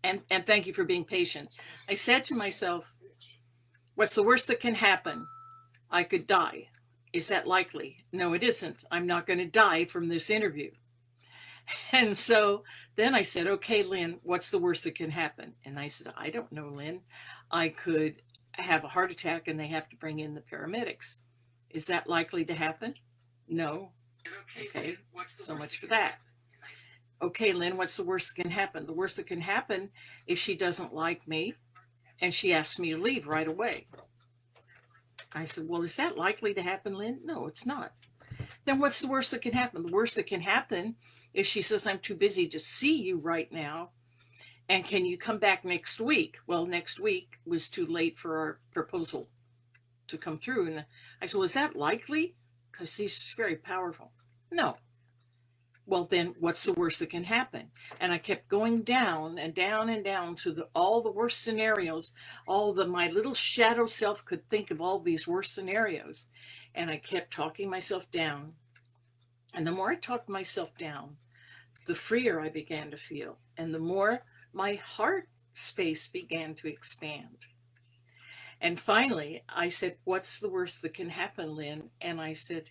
And thank you for being patient. I said to myself, what's the worst that can happen? I could die. Is that likely? No, it isn't. I'm not going to die from this interview. And so then I said, okay, Lynn, what's the worst that can happen? And I said, I don't know, Lynn. I could have a heart attack and they have to bring in the paramedics. Is that likely to happen? No. Okay, so much for that. Okay, Lynn, what's the worst that can happen? The worst that can happen is she doesn't like me and she asks me to leave right away. I said, well, is that likely to happen, Lynn? No, it's not. Then what's the worst that can happen? The worst that can happen is she says, I'm too busy to see you right now. And can you come back next week? Well, next week was too late for our proposal to come through. And I said, well, is that likely? Because she's very powerful. No. Well, then what's the worst that can happen? And I kept going down and down and down to all the worst scenarios, my little shadow self could think of all these worst scenarios. And I kept talking myself down. And the more I talked myself down, the freer I began to feel. And the more my heart space began to expand. And finally, I said, what's the worst that can happen, Lynn? And I said,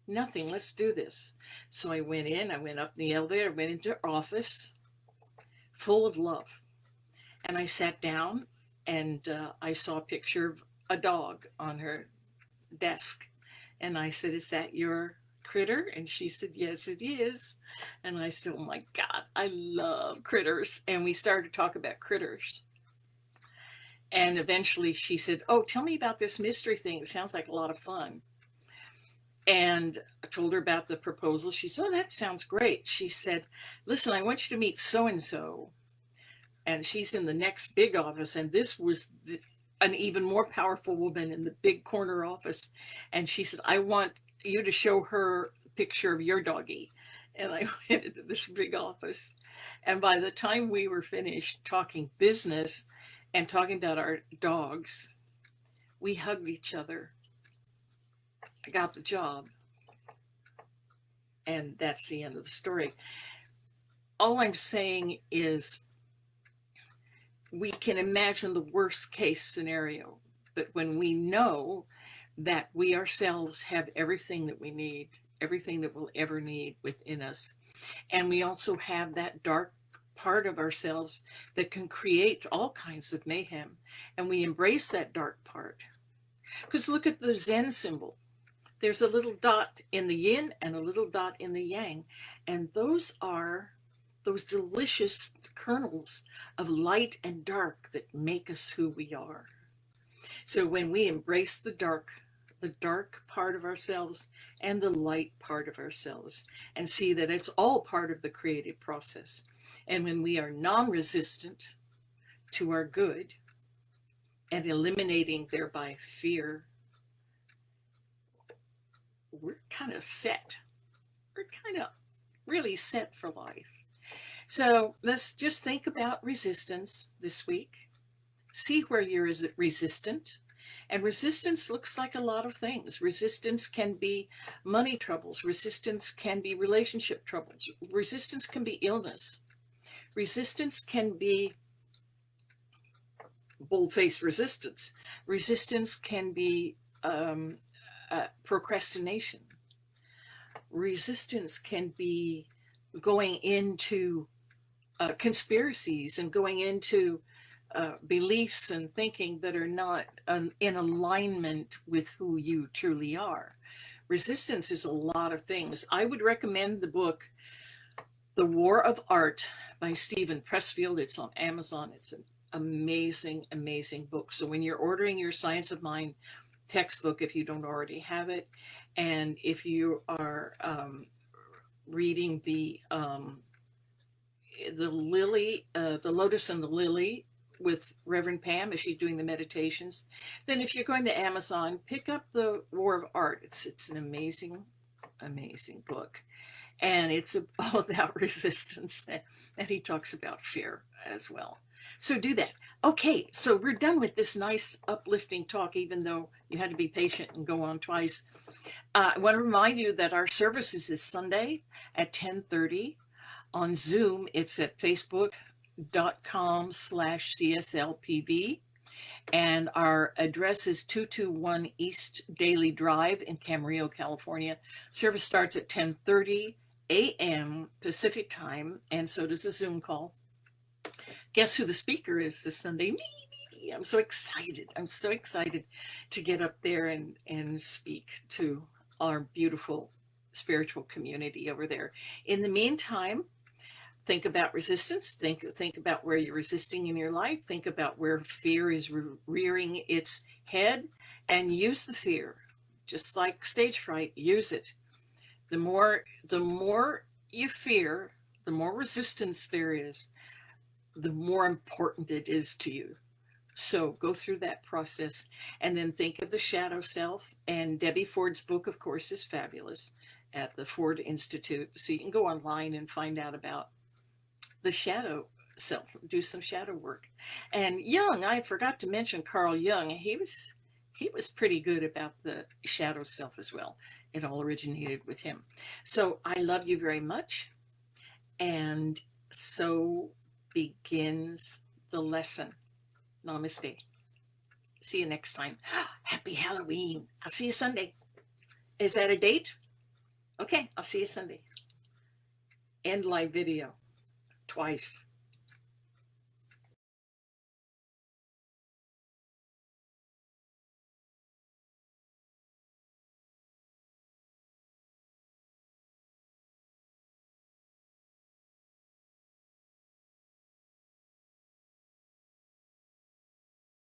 nothing, let's do this. So I went up in the elevator, went into her office full of love. And I sat down and I saw a picture of a dog on her desk. And I said, is that your critter? And she said, yes, it is. And I said, oh my God, I love critters. And we started to talk about critters. And eventually she said, oh, tell me about this mystery thing. It sounds like a lot of fun. And I told her about the proposal. She said, oh, that sounds great. She said, listen, I want you to meet so-and-so. And she's in the next big office. And this was an even more powerful woman in the big corner office. And she said, I want you to show her a picture of your doggie. And I went into this big office. And by the time we were finished talking business and talking about our dogs, we hugged each other. I got the job. And that's the end of the story. All I'm saying is we can imagine the worst case scenario, but when we know that we ourselves have everything that we need, everything that we'll ever need within us, and we also have that dark part of ourselves that can create all kinds of mayhem, and we embrace that dark part. Because look at the Zen symbol. There's a little dot in the yin and a little dot in the yang. And those are those delicious kernels of light and dark that make us who we are. So when we embrace the dark part of ourselves and the light part of ourselves, and see that it's all part of the creative process. And when we are non-resistant to our good and eliminating thereby fear, we're kind of set. We're kind of really set for life. So let's just think about resistance this week. See where you're resistant. And resistance looks like a lot of things. Resistance can be money troubles. Resistance can be relationship troubles. Resistance can be illness. Resistance can be bold-faced resistance. Resistance can be procrastination. Resistance can be going into conspiracies and going into beliefs and thinking that are not in alignment with who you truly are. Resistance is a lot of things. I would recommend the book The War of Art by Stephen Pressfield. It's on Amazon. It's an amazing, amazing book. So when you're ordering your Science of Mind textbook, if you don't already have it, and if you are reading the lily, the lotus and the lily with Reverend Pam as she's doing the meditations, then if you're going to Amazon, pick up The War of Art. It's an amazing, amazing book. And it's all about resistance. And he talks about fear as well. So do that. Okay, so we're done with this nice uplifting talk, even though you had to be patient and go on twice. I want to remind you that our service is this Sunday at 10:30 on Zoom. It's at Facebook facebook.com/CSLPV. And our address is 221 East Daily Drive in Camarillo, California. Service starts at 10:30 a.m. Pacific time, and so does a Zoom call. Guess who the speaker is this Sunday? Me. I'm so excited. I'm so excited to get up there and speak to our beautiful spiritual community over there. In the meantime, think about resistance. Think about where you're resisting in your life. Think about where fear is rearing its head, and use the fear. Just like stage fright, use it. The more you fear, the more resistance there is, the more important it is to you. So go through that process, and then think of the shadow self. And Debbie Ford's book, of course, is fabulous at the Ford Institute. So you can go online and find out about the shadow self, do some shadow work. And Jung, I forgot to mention Carl Jung. He was pretty good about the shadow self as well. It all originated with him. So I love you very much. And so begins the lesson. Namaste. See you next time. Happy Halloween. I'll see you Sunday. Is that a date? Okay, I'll see you Sunday. End live video twice.